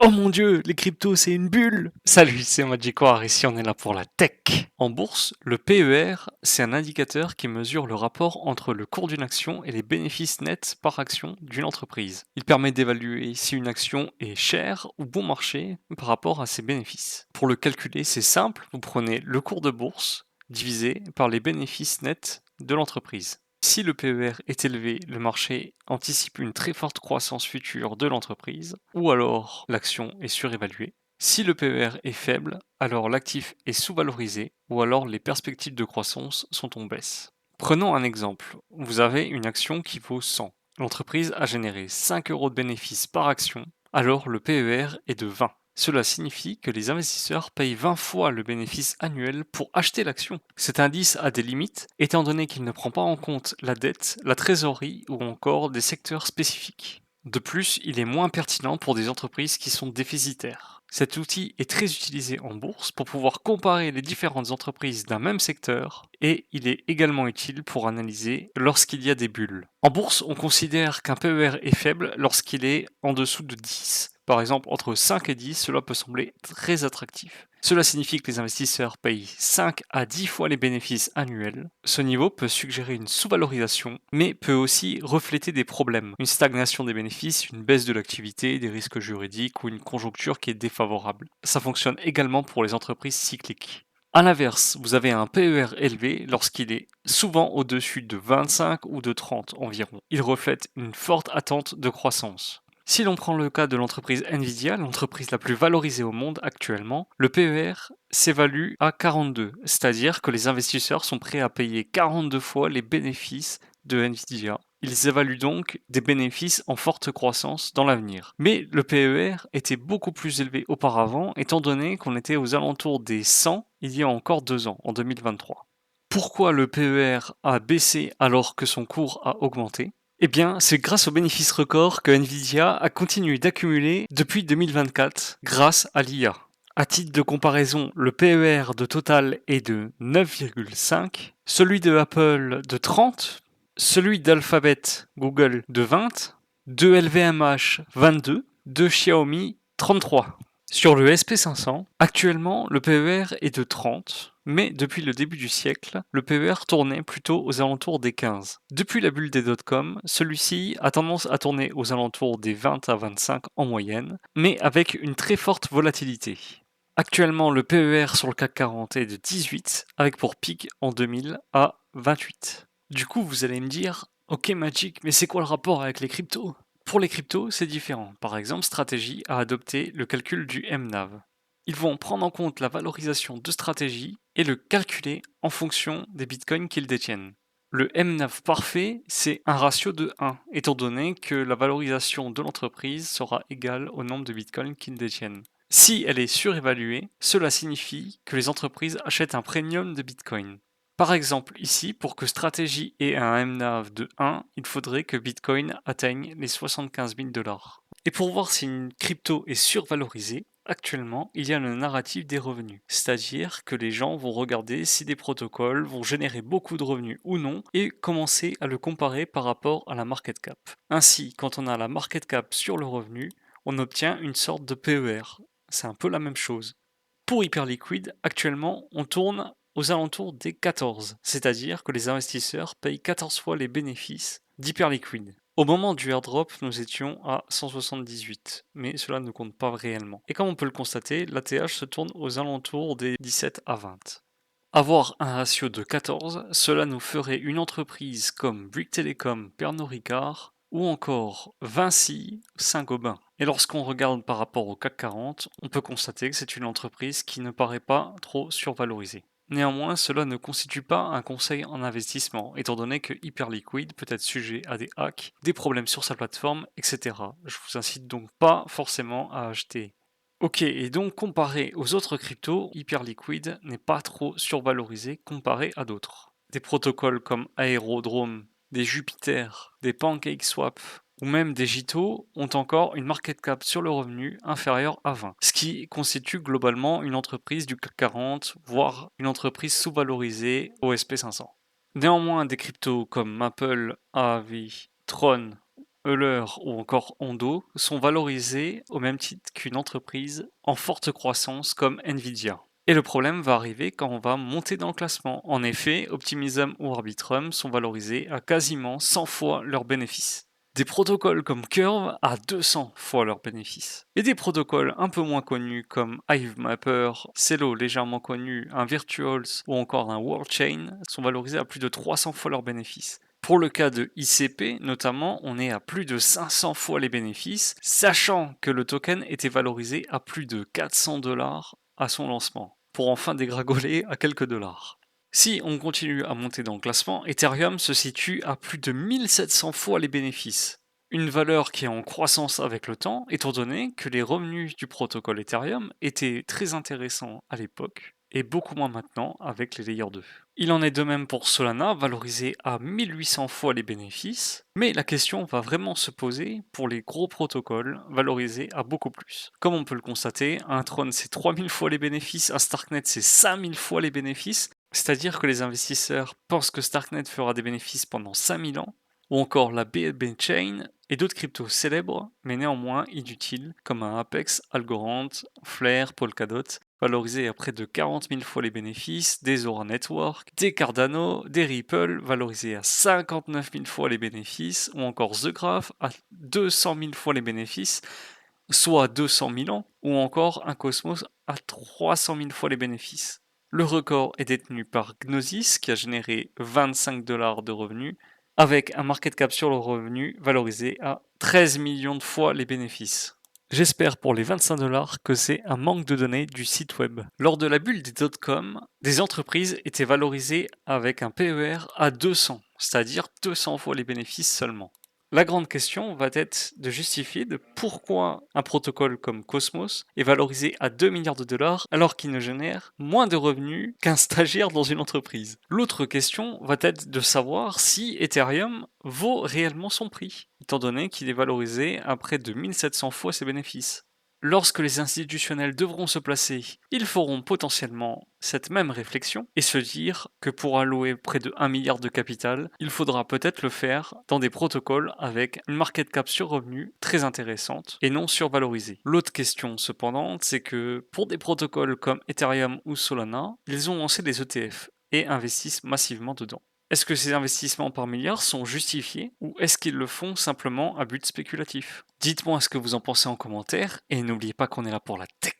Oh mon dieu, les cryptos c'est une bulle! Salut, c'est Magicoire, ici on est là pour la tech. En bourse, le PER, c'est un indicateur qui mesure le rapport entre le cours d'une action et les bénéfices nets par action d'une entreprise. Il permet d'évaluer si une action est chère ou bon marché par rapport à ses bénéfices. Pour le calculer, c'est simple, vous prenez le cours de bourse divisé par les bénéfices nets de l'entreprise. Si le PER est élevé, le marché anticipe une très forte croissance future de l'entreprise, ou alors l'action est surévaluée. Si le PER est faible, alors l'actif est sous-valorisé, ou alors les perspectives de croissance sont en baisse. Prenons un exemple. Vous avez une action qui vaut 100. L'entreprise a généré 5 euros de bénéfices par action, alors le PER est de 20. Cela signifie que les investisseurs payent 20 fois le bénéfice annuel pour acheter l'action. Cet indice a des limites, étant donné qu'il ne prend pas en compte la dette, la trésorerie ou encore des secteurs spécifiques. De plus, il est moins pertinent pour des entreprises qui sont déficitaires. Cet outil est très utilisé en bourse pour pouvoir comparer les différentes entreprises d'un même secteur et il est également utile pour analyser lorsqu'il y a des bulles. En bourse, on considère qu'un PER est faible lorsqu'il est en dessous de 10. Par exemple, entre 5 et 10, cela peut sembler très attractif. Cela signifie que les investisseurs payent 5 à 10 fois les bénéfices annuels. Ce niveau peut suggérer une sous-valorisation, mais peut aussi refléter des problèmes. Une stagnation des bénéfices, une baisse de l'activité, des risques juridiques ou une conjoncture qui est défavorable. Ça fonctionne également pour les entreprises cycliques. A l'inverse, vous avez un PER élevé lorsqu'il est souvent au-dessus de 25 ou de 30 environ. Il reflète une forte attente de croissance. Si l'on prend le cas de l'entreprise Nvidia, l'entreprise la plus valorisée au monde actuellement, le PER s'évalue à 42, c'est-à-dire que les investisseurs sont prêts à payer 42 fois les bénéfices de Nvidia. Ils évaluent donc des bénéfices en forte croissance dans l'avenir. Mais le PER était beaucoup plus élevé auparavant, étant donné qu'on était aux alentours des 100 il y a encore 2 ans, en 2023. Pourquoi le PER a baissé alors que son cours a augmenté? Eh bien, c'est grâce aux bénéfices records que Nvidia a continué d'accumuler depuis 2024 grâce à l'IA. À titre de comparaison, le PER de Total est de 9,5, celui de Apple de 30, celui d'Alphabet Google de 20, de LVMH 22, de Xiaomi 33. Sur le SP500, actuellement le PER est de 30, mais depuis le début du siècle, le PER tournait plutôt aux alentours des 15. Depuis la bulle des dot-com, celui-ci a tendance à tourner aux alentours des 20 à 25 en moyenne, mais avec une très forte volatilité. Actuellement, le PER sur le CAC 40 est de 18, avec pour pic en 2000 à 28. Du coup, vous allez me dire, ok Magic, mais c'est quoi le rapport avec les cryptos? Pour les cryptos, c'est différent. Par exemple, Strategy a adopté le calcul du MNAV. Ils vont prendre en compte la valorisation de Strategy et le calculer en fonction des bitcoins qu'ils détiennent. Le MNAV parfait, c'est un ratio de 1, étant donné que la valorisation de l'entreprise sera égale au nombre de bitcoins qu'ils détiennent. Si elle est surévaluée, cela signifie que les entreprises achètent un premium de bitcoin. Par exemple, ici, pour que Strategy ait un MNAV de 1, il faudrait que Bitcoin atteigne les 75 000 $. Et pour voir si une crypto est survalorisée, actuellement, il y a le narratif des revenus. C'est-à-dire que les gens vont regarder si des protocoles vont générer beaucoup de revenus ou non et commencer à le comparer par rapport à la market cap. Ainsi, quand on a la market cap sur le revenu, on obtient une sorte de PER. C'est un peu la même chose. Pour Hyperliquid, actuellement, on tourne aux alentours des 14, c'est-à-dire que les investisseurs payent 14 fois les bénéfices d'Hyperliquid. Au moment du airdrop, nous étions à 178, mais cela ne compte pas réellement. Et comme on peut le constater, l'ATH se tourne aux alentours des 17 à 20. Avoir un ratio de 14, cela nous ferait une entreprise comme Bouygues Telecom, Pernod Ricard ou encore Vinci, Saint-Gobain. Et lorsqu'on regarde par rapport au CAC 40, on peut constater que c'est une entreprise qui ne paraît pas trop survalorisée. Néanmoins, cela ne constitue pas un conseil en investissement, étant donné que Hyperliquid peut être sujet à des hacks, des problèmes sur sa plateforme, etc. Je vous incite donc pas forcément à acheter. Ok, et donc comparé aux autres cryptos, Hyperliquid n'est pas trop survalorisé comparé à d'autres. Des protocoles comme Aerodrome, des Jupiter, des PancakeSwap ou même des Jito ont encore une market cap sur le revenu inférieure à 20, ce qui constitue globalement une entreprise du CAC 40, voire une entreprise sous-valorisée au SP500. Néanmoins, des cryptos comme Maple, Aave, Tron Euler ou encore Ondo sont valorisés au même titre qu'une entreprise en forte croissance comme Nvidia. Et le problème va arriver quand on va monter dans le classement. En effet, Optimism ou Arbitrum sont valorisés à quasiment 100 fois leurs bénéfices. Des protocoles comme Curve à 200 fois leurs bénéfices. Et des protocoles un peu moins connus comme HiveMapper, Celo légèrement connu, un Virtuals ou encore un WorldChain sont valorisés à plus de 300 fois leurs bénéfices. Pour le cas de ICP, notamment, on est à plus de 500 fois les bénéfices, sachant que le token était valorisé à plus de 400 dollars à son lancement, pour enfin dégringoler à quelques dollars. Si on continue à monter dans le classement, Ethereum se situe à plus de 1700 fois les bénéfices. Une valeur qui est en croissance avec le temps, étant donné que les revenus du protocole Ethereum étaient très intéressants à l'époque, et beaucoup moins maintenant avec les Layer 2. Il en est de même pour Solana, valorisé à 1800 fois les bénéfices, mais la question va vraiment se poser pour les gros protocoles valorisés à beaucoup plus. Comme on peut le constater, un Tron c'est 3000 fois les bénéfices, un Starknet c'est 5000 fois les bénéfices, c'est-à-dire que les investisseurs pensent que Starknet fera des bénéfices pendant 5000 ans, ou encore la BNB Chain et d'autres cryptos célèbres, mais néanmoins inutiles, comme un Apex, Algorand, Flare, Polkadot, valorisés à près de 40 000 fois les bénéfices, des Aura Network, des Cardano, des Ripple, valorisés à 59 000 fois les bénéfices, ou encore The Graph à 200 000 fois les bénéfices, soit 200 000 ans, ou encore un Cosmos à 300 000 fois les bénéfices. Le record est détenu par Gnosis, qui a généré 25 dollars de revenus, avec un market cap sur le revenu valorisé à 13 millions de fois les bénéfices. J'espère pour les 25 dollars que c'est un manque de données du site web. Lors de la bulle des dot-com, des entreprises étaient valorisées avec un PER à 200, c'est-à-dire 200 fois les bénéfices seulement. La grande question va être de justifier de pourquoi un protocole comme Cosmos est valorisé à 2 milliards de dollars alors qu'il ne génère moins de revenus qu'un stagiaire dans une entreprise. L'autre question va être de savoir si Ethereum vaut réellement son prix, étant donné qu'il est valorisé à près de 1700 fois ses bénéfices. Lorsque les institutionnels devront se placer, ils feront potentiellement cette même réflexion et se dire que pour allouer près de 1 milliard de capital, il faudra peut-être le faire dans des protocoles avec une market cap sur revenu très intéressante et non survalorisée. L'autre question cependant, c'est que pour des protocoles comme Ethereum ou Solana, ils ont lancé des ETF et investissent massivement dedans. Est-ce que ces investissements par milliards sont justifiés ou est-ce qu'ils le font simplement à but spéculatif? Dites-moi ce que vous en pensez en commentaire et n'oubliez pas qu'on est là pour la tech.